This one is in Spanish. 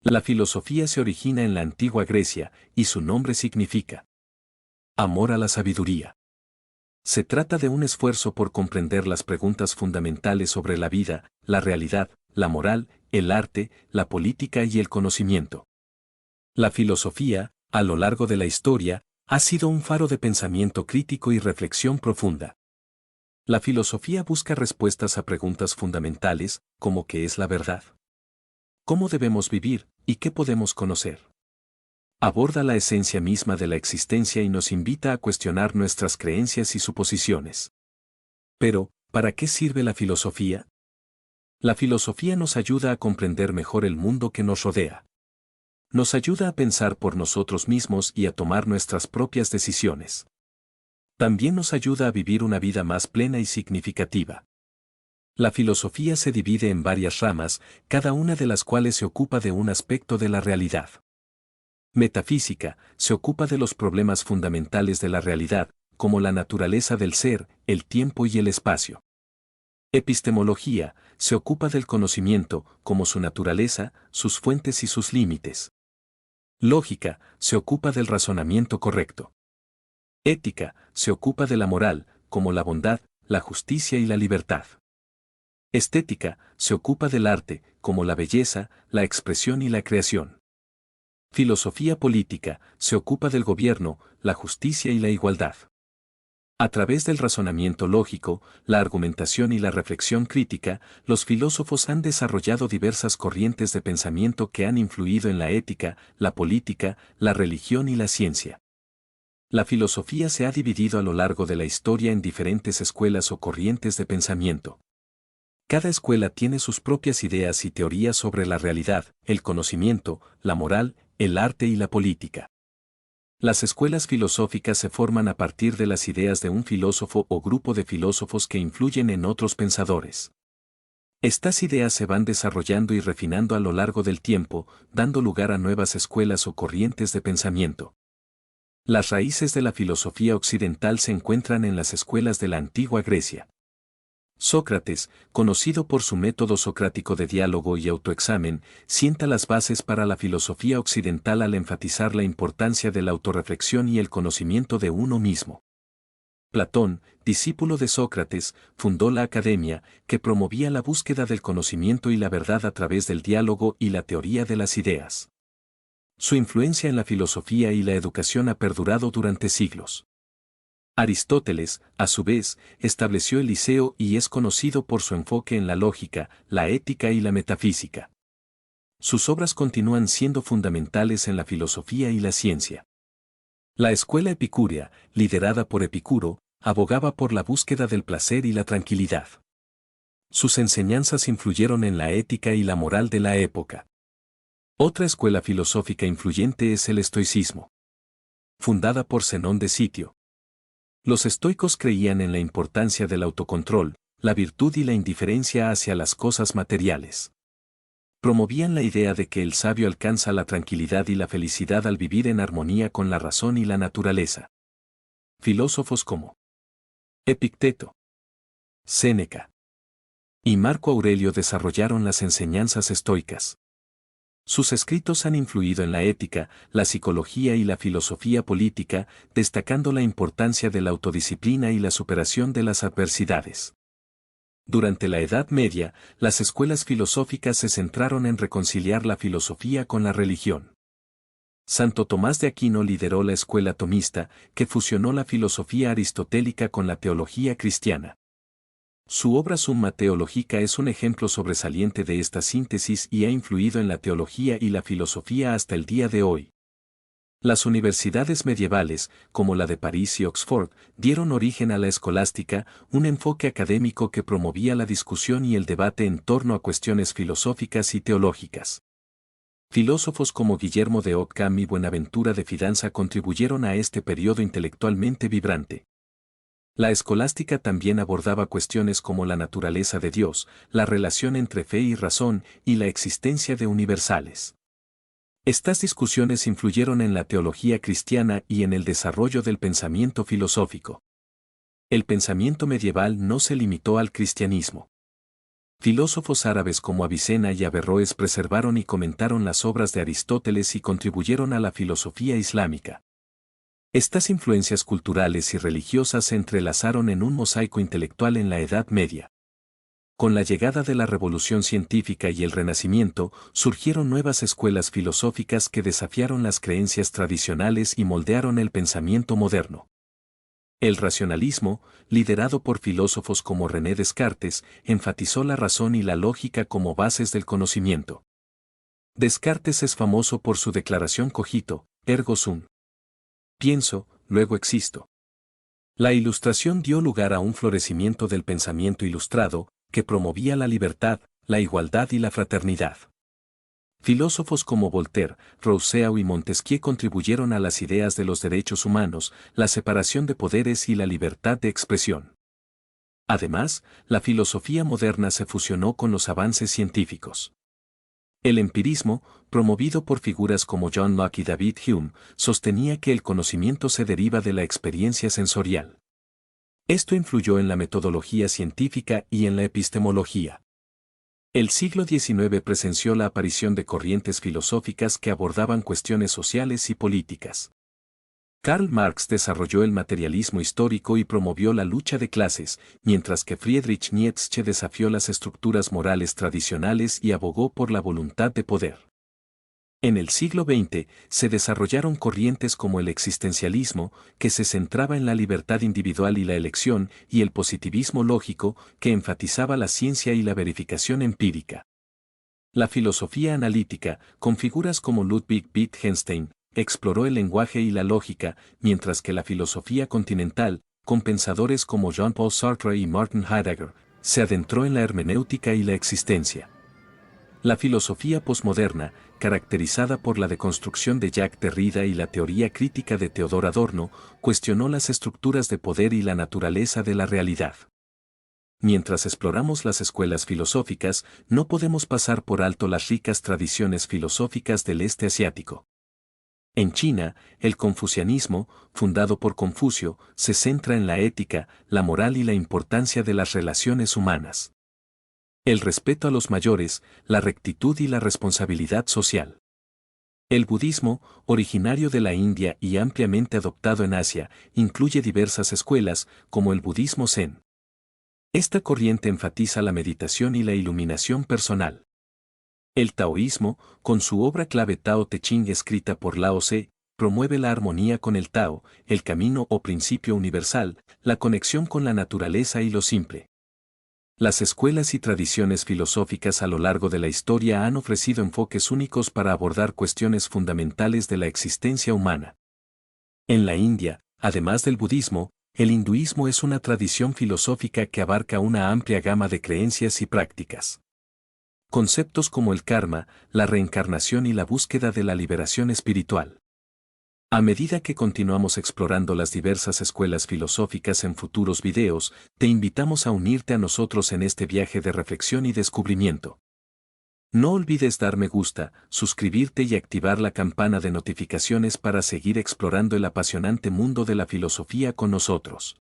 La filosofía se origina en la antigua Grecia, y su nombre significa amor a la sabiduría. Se trata de un esfuerzo por comprender las preguntas fundamentales sobre la vida, la realidad, la moral, el arte, la política y el conocimiento. La filosofía, a lo largo de la historia, ha sido un faro de pensamiento crítico y reflexión profunda. La filosofía busca respuestas a preguntas fundamentales, como ¿qué es la verdad? ¿Cómo debemos vivir y qué podemos conocer? Aborda la esencia misma de la existencia y nos invita a cuestionar nuestras creencias y suposiciones. Pero, ¿para qué sirve la filosofía? La filosofía nos ayuda a comprender mejor el mundo que nos rodea. Nos ayuda a pensar por nosotros mismos y a tomar nuestras propias decisiones. También nos ayuda a vivir una vida más plena y significativa. La filosofía se divide en varias ramas, cada una de las cuales se ocupa de un aspecto de la realidad. Metafísica, se ocupa de los problemas fundamentales de la realidad, como la naturaleza del ser, el tiempo y el espacio. Epistemología, se ocupa del conocimiento, como su naturaleza, sus fuentes y sus límites. Lógica, se ocupa del razonamiento correcto. Ética, se ocupa de la moral, como la bondad, la justicia y la libertad. Estética, se ocupa del arte, como la belleza, la expresión y la creación. Filosofía política, se ocupa del gobierno, la justicia y la igualdad. A través del razonamiento lógico, la argumentación y la reflexión crítica, los filósofos han desarrollado diversas corrientes de pensamiento que han influido en la ética, la política, la religión y la ciencia. La filosofía se ha dividido a lo largo de la historia en diferentes escuelas o corrientes de pensamiento. Cada escuela tiene sus propias ideas y teorías sobre la realidad, el conocimiento, la moral, el arte y la política. Las escuelas filosóficas se forman a partir de las ideas de un filósofo o grupo de filósofos que influyen en otros pensadores. Estas ideas se van desarrollando y refinando a lo largo del tiempo, dando lugar a nuevas escuelas o corrientes de pensamiento. Las raíces de la filosofía occidental se encuentran en las escuelas de la antigua Grecia. Sócrates, conocido por su método socrático de diálogo y autoexamen, sienta las bases para la filosofía occidental al enfatizar la importancia de la autorreflexión y el conocimiento de uno mismo. Platón, discípulo de Sócrates, fundó la academia, que promovía la búsqueda del conocimiento y la verdad a través del diálogo y la teoría de las ideas. Su influencia en la filosofía y la educación ha perdurado durante siglos. Aristóteles, a su vez, estableció el Liceo y es conocido por su enfoque en la lógica, la ética y la metafísica. Sus obras continúan siendo fundamentales en la filosofía y la ciencia. La escuela epicúrea, liderada por Epicuro, abogaba por la búsqueda del placer y la tranquilidad. Sus enseñanzas influyeron en la ética y la moral de la época. Otra escuela filosófica influyente es el estoicismo. Fundada por Zenón de Sitio. Los estoicos creían en la importancia del autocontrol, la virtud y la indiferencia hacia las cosas materiales. Promovían la idea de que el sabio alcanza la tranquilidad y la felicidad al vivir en armonía con la razón y la naturaleza. Filósofos como Epicteto, Séneca y Marco Aurelio desarrollaron las enseñanzas estoicas. Sus escritos han influido en la ética, la psicología y la filosofía política, destacando la importancia de la autodisciplina y la superación de las adversidades. Durante la Edad Media, las escuelas filosóficas se centraron en reconciliar la filosofía con la religión. Santo Tomás de Aquino lideró la escuela tomista, que fusionó la filosofía aristotélica con la teología cristiana. Su obra Summa Theologica es un ejemplo sobresaliente de esta síntesis y ha influido en la teología y la filosofía hasta el día de hoy. Las universidades medievales, como la de París y Oxford, dieron origen a la escolástica, un enfoque académico que promovía la discusión y el debate en torno a cuestiones filosóficas y teológicas. Filósofos como Guillermo de Ockham y Buenaventura de Fidanza contribuyeron a este periodo intelectualmente vibrante. La escolástica también abordaba cuestiones como la naturaleza de Dios, la relación entre fe y razón, y la existencia de universales. Estas discusiones influyeron en la teología cristiana y en el desarrollo del pensamiento filosófico. El pensamiento medieval no se limitó al cristianismo. Filósofos árabes como Avicena y Averroes preservaron y comentaron las obras de Aristóteles y contribuyeron a la filosofía islámica. Estas influencias culturales y religiosas se entrelazaron en un mosaico intelectual en la Edad Media. Con la llegada de la Revolución Científica y el Renacimiento, surgieron nuevas escuelas filosóficas que desafiaron las creencias tradicionales y moldearon el pensamiento moderno. El racionalismo, liderado por filósofos como René Descartes, enfatizó la razón y la lógica como bases del conocimiento. Descartes es famoso por su declaración cogito, ergo sum. Pienso, luego existo. La Ilustración dio lugar a un florecimiento del pensamiento ilustrado, que promovía la libertad, la igualdad y la fraternidad. Filósofos como Voltaire, Rousseau y Montesquieu contribuyeron a las ideas de los derechos humanos, la separación de poderes y la libertad de expresión. Además, la filosofía moderna se fusionó con los avances científicos. El empirismo, promovido por figuras como John Locke y David Hume, sostenía que el conocimiento se deriva de la experiencia sensorial. Esto influyó en la metodología científica y en la epistemología. El siglo XIX presenció la aparición de corrientes filosóficas que abordaban cuestiones sociales y políticas. Karl Marx desarrolló el materialismo histórico y promovió la lucha de clases, mientras que Friedrich Nietzsche desafió las estructuras morales tradicionales y abogó por la voluntad de poder. En el siglo XX se desarrollaron corrientes como el existencialismo, que se centraba en la libertad individual y la elección, y el positivismo lógico, que enfatizaba la ciencia y la verificación empírica. La filosofía analítica, con figuras como Ludwig Wittgenstein, exploró el lenguaje y la lógica, mientras que la filosofía continental, con pensadores como Jean-Paul Sartre y Martin Heidegger, se adentró en la hermenéutica y la existencia. La filosofía posmoderna, caracterizada por la deconstrucción de Jacques Derrida y la teoría crítica de Theodor Adorno, cuestionó las estructuras de poder y la naturaleza de la realidad. Mientras exploramos las escuelas filosóficas, no podemos pasar por alto las ricas tradiciones filosóficas del este asiático. En China, el confucianismo, fundado por Confucio, se centra en la ética, la moral y la importancia de las relaciones humanas. El respeto a los mayores, la rectitud y la responsabilidad social. El budismo, originario de la India y ampliamente adoptado en Asia, incluye diversas escuelas, como el budismo Zen. Esta corriente enfatiza la meditación y la iluminación personal. El taoísmo, con su obra clave Tao Te Ching escrita por Lao Tse, promueve la armonía con el Tao, el camino o principio universal, la conexión con la naturaleza y lo simple. Las escuelas y tradiciones filosóficas a lo largo de la historia han ofrecido enfoques únicos para abordar cuestiones fundamentales de la existencia humana. En la India, además del budismo, el hinduismo es una tradición filosófica que abarca una amplia gama de creencias y prácticas. Conceptos como el karma, la reencarnación y la búsqueda de la liberación espiritual. A medida que continuamos explorando las diversas escuelas filosóficas en futuros videos, te invitamos a unirte a nosotros en este viaje de reflexión y descubrimiento. No olvides dar me gusta, suscribirte y activar la campana de notificaciones para seguir explorando el apasionante mundo de la filosofía con nosotros.